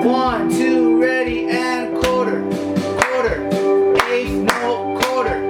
1, 2, ready, and quarter, quarter, eighth note, quarter.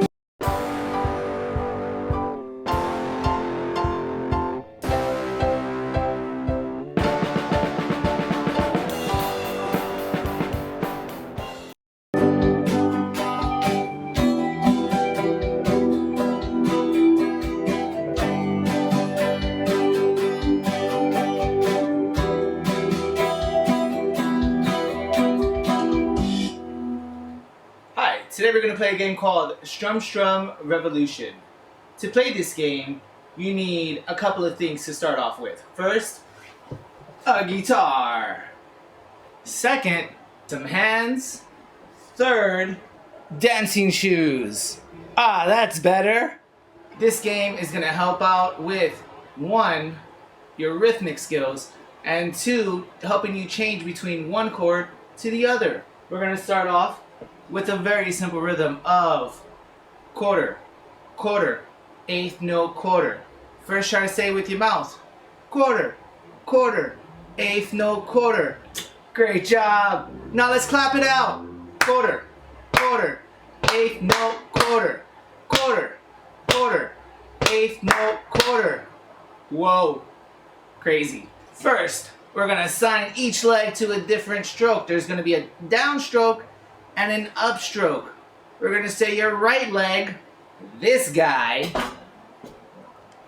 Hi, today we're going to play a game called Strum Strum Revolution. To play this game, you need a couple of things to start off with. First, a guitar. Second, some hands. Third, dancing shoes. Ah, that's better. This game is going to help out with 1, your rhythmic skills, and 2, helping you change between one chord to the other. We're going to start off with a very simple rhythm of quarter, quarter, eighth note, quarter. First try to say it with your mouth. Quarter, quarter, eighth note, quarter. Great job. Now let's clap it out. Quarter, quarter, eighth note, quarter, quarter, quarter, eighth note, quarter. Whoa, crazy. First, we're gonna assign each leg to a different stroke. There's gonna be a downstroke and an upstroke. We're gonna say your right leg, this guy,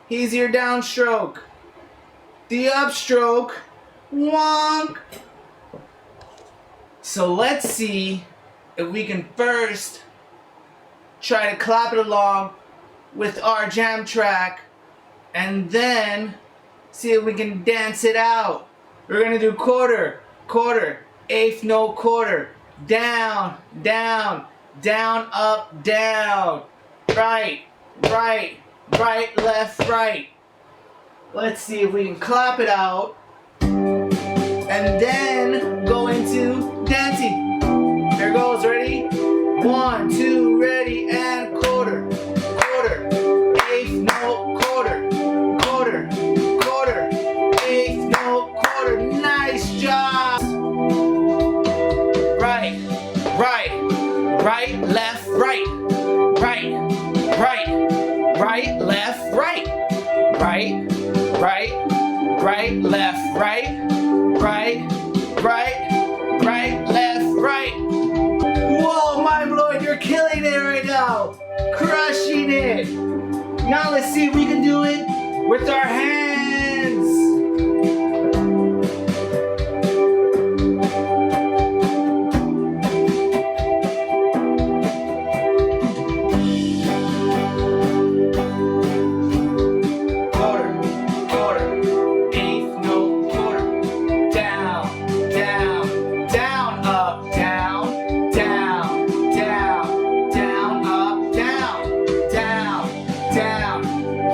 he's your downstroke. The upstroke, wonk. So let's see if we can first try to clap it along with our jam track and then see if we can dance it out. We're gonna do quarter, quarter, eighth note, quarter. Down, down, down, up, down. Right, right, right, left, right. Let's see if we can clap it out and then go into dancing. There goes, ready? 1, 2, ready, and quarter, quarter, eighth note, quarter, quarter, quarter, eighth note, quarter. Nice job. Right, right, right, left, right, right, right, right, left, right, right, right, right, left, right, right, right, right, left, right. Whoa, mind blowing, you're killing it right now. Crushing it. Now let's see if we can do it with our hands.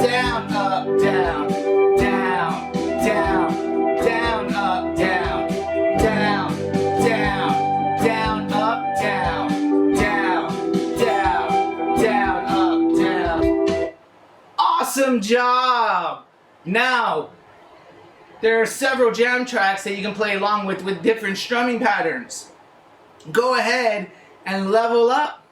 Down, up, down, down, down, down, up, down, down, down, down, up, down, down, down, down, up, down. Awesome job! Now, there are several jam tracks that you can play along with different strumming patterns. Go ahead and level up